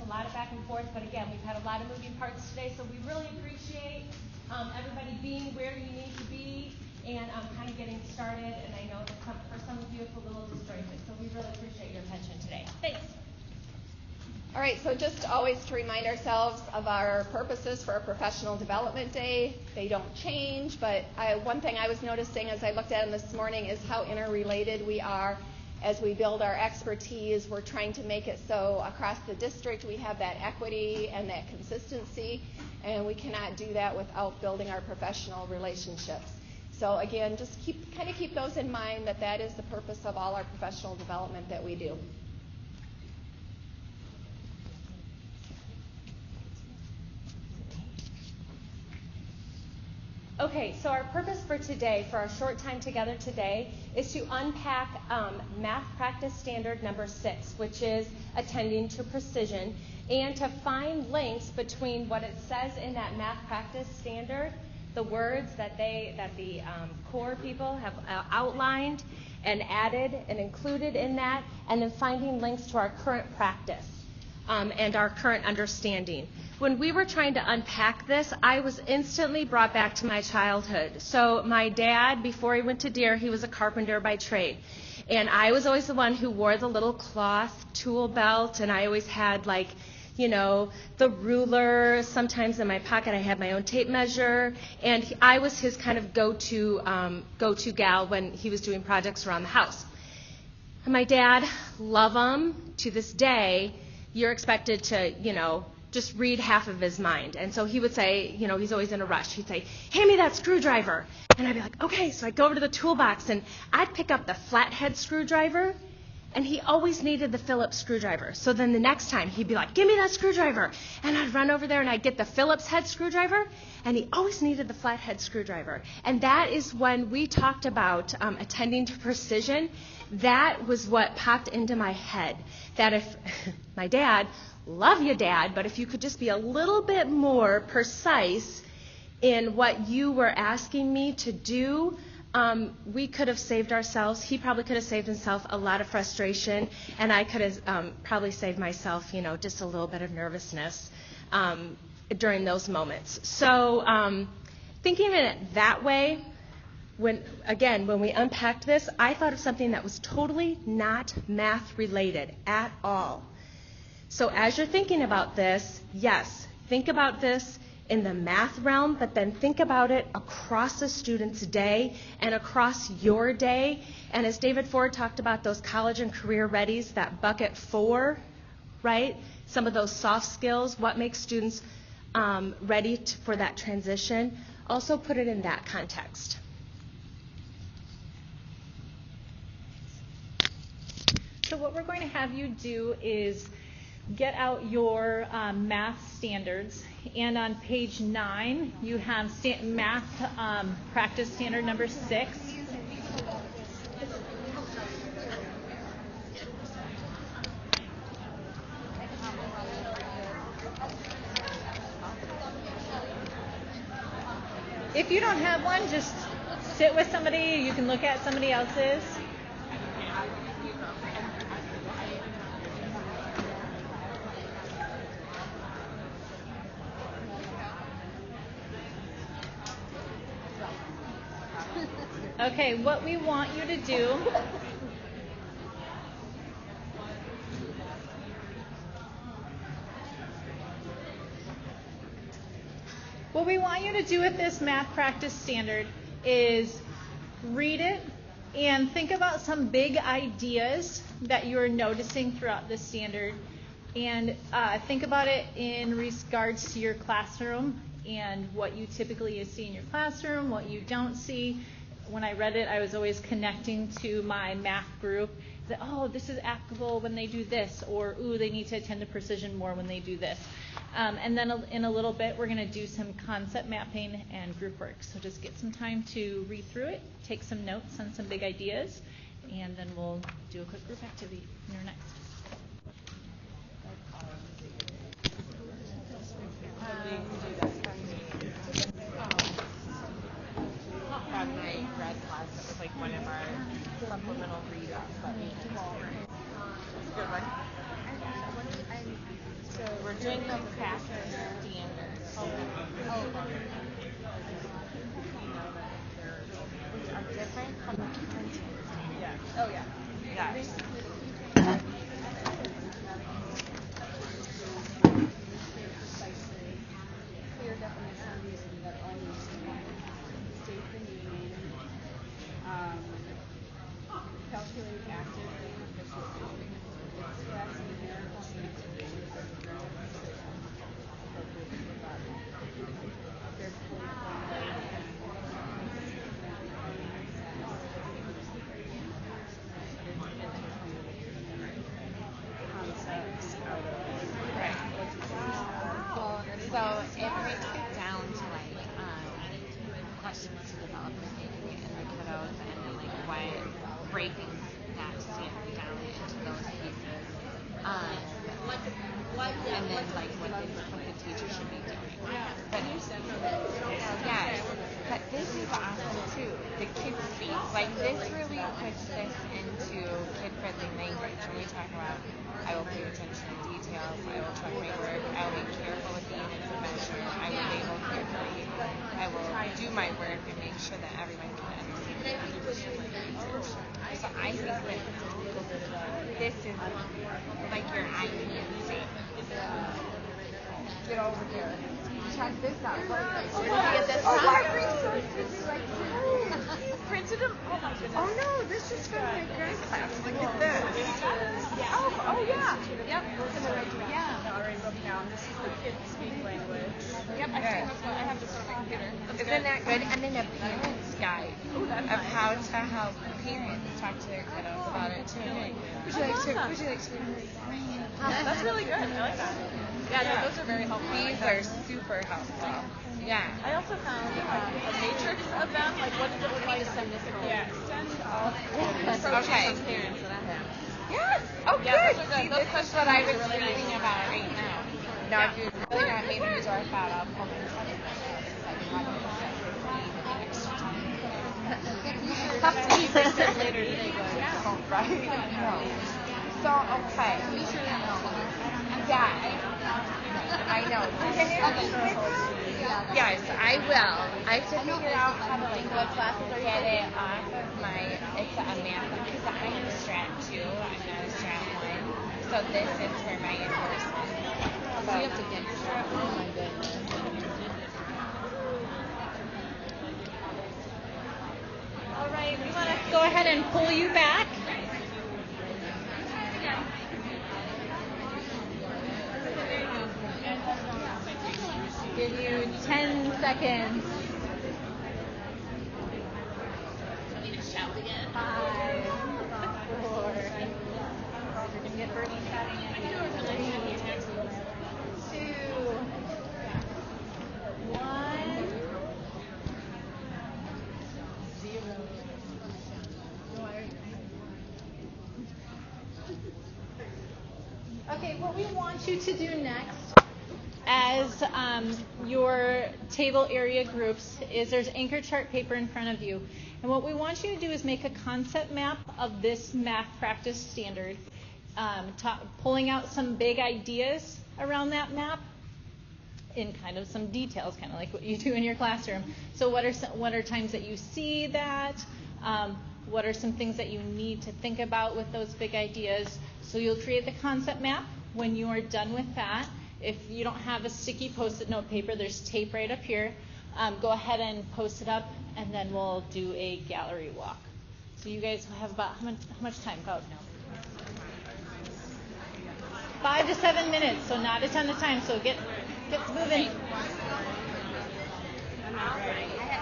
a lot of back and forth, but again, we've had a lot of moving parts today, so we really appreciate everybody being where you need to be and kind of getting started. And I know that for some of you it's a little disjointed, so we really appreciate your attention today. Thanks. All right, so just always to remind ourselves of our purposes for our Professional Development Day. They don't change, but one thing I was noticing as I looked at them this morning is how interrelated we are. As we build our expertise, we're trying to make it so across the district we have that equity and that consistency, and we cannot do that without building our professional relationships. So again, just keep those in mind, that is the purpose of all our professional development that we do. Okay, so our purpose for today, for our short time together today, is to unpack math practice standard number 6, which is attending to precision, and to find links between what it says in that math practice standard, the words that the core people have outlined and added and included in that, and then finding links to our current practice and our current understanding. When we were trying to unpack this, I was instantly brought back to my childhood. So my dad, before he went to Deere, he was a carpenter by trade. And I was always the one who wore the little cloth tool belt, and I always had the ruler. Sometimes in my pocket I had my own tape measure, and I was his kind of go-to gal when he was doing projects around the house. And my dad, love him, to this day, you're expected to, just read half of his mind. And so he would say, he's always in a rush. He'd say, hand me that screwdriver. And I'd be like, okay. So I'd go over to the toolbox, and I'd pick up the flathead screwdriver, and he always needed the Phillips screwdriver. So then the next time, he'd be like, give me that screwdriver. And I'd run over there, and I'd get the Phillips head screwdriver, and he always needed the flathead screwdriver. And that is when we talked about attending to precision. That was what popped into my head, that if my dad, love you, Dad, but if you could just be a little bit more precise in what you were asking me to do, we could have saved ourselves. He probably could have saved himself a lot of frustration, and I could have probably saved myself, just a little bit of nervousness during those moments. So thinking of it that way, when we unpacked this, I thought of something that was totally not math related at all. So as you're thinking about this, yes, think about this in the math realm, but then think about it across a student's day and across your day. And as David Ford talked about those college and career readies, that bucket 4, right? Some of those soft skills, what makes students ready for that transition. Also put it in that context. So what we're going to have you do is get out your math standards, and on page 9 you have math practice standard number 6. If you don't have one, just sit with somebody. You can look at somebody else's. Okay, what we want you to do with this math practice standard is read it and think about some big ideas that you're noticing throughout the standard, and think about it in regards to your classroom and what you typically see in your classroom, what you don't see. When I read it, I was always connecting to my math group that, this is applicable when they do this, or, they need to attend to precision more when they do this. And then in a little bit, we're going to do some concept mapping and group work. So just get some time to read through it, take some notes on some big ideas, and then we'll do a quick group activity. You're next. From my grad class, it was like one of our supplemental read-ups. Good one. So doing the practice standards over, which are different from the content standards. Yes. Oh yeah. Yes. Clear definitions that always state the need, calculate active and efficiency, express numerical answers appropriate to the body. Carefully formulate concepts out of Right. So it breaks it down to like questions to develop the thinking in the kiddos, and then like breaking that standard down into those pieces, and then like what the teacher should be doing. But yes, but this is awesome too. The kids speak like this really puts this into kid-friendly language. When we talk about, I will pay attention to details, I will check my work, I will be careful with the units of measure, I will label carefully, I will do my work and make sure that everyone can understand. So I think that this is like your IEP. Get over here. Check this out. My resources. You printed them? Oh my goodness. Oh no, this is from my grad class. Look at this. Oh yeah. Yep. Yeah. Already broken down. This is the kids speak language. Yep, I've seen this one. I have this on my computer. Isn't that good? And then a parent's guide of how to help parents talk to their kiddos about it too. Would you like to That's really good. I like that. Yeah, no, those are very helpful. These are super helpful. Yeah. I also found a matrix of them. Like, what does it look like? Send this home. Yeah, send all approaches Okay. from parents that I have. Yes. Oh, Yeah, good. those are good. See, Those this is questions what I are was really reading nice. about right now. Now, if you really want me to use our thought, I'll pull this up. Later today, Right? No. So, okay. Yeah. I know. Yes, I will. I have to figure out how to like what classes are get it off of my. It's a math because I'm a strat 2. I'm not a strat 1. So this is for my in-person. So you have to get strat 1. Oh my goodness. All right, we want to go ahead and pull you back. Give you 10 seconds. 5, 4. We're gonna get Bernie chatting at you. 2, 1. 0. Okay, what we want you to do next as your table area groups is there's anchor chart paper in front of you. And what we want you to do is make a concept map of this math practice standard, pulling out some big ideas around that map in kind of some details, kind of like what you do in your classroom. So what are times that you see that? What are some things that you need to think about with those big ideas? So you'll create the concept map. When you are done with that, if you don't have a sticky Post-it note paper, there's tape right up here. Go ahead and post it up, and then we'll do a gallery walk. So you guys have about how much time? About 5 to 7 minutes, so not a ton of time. So get moving. I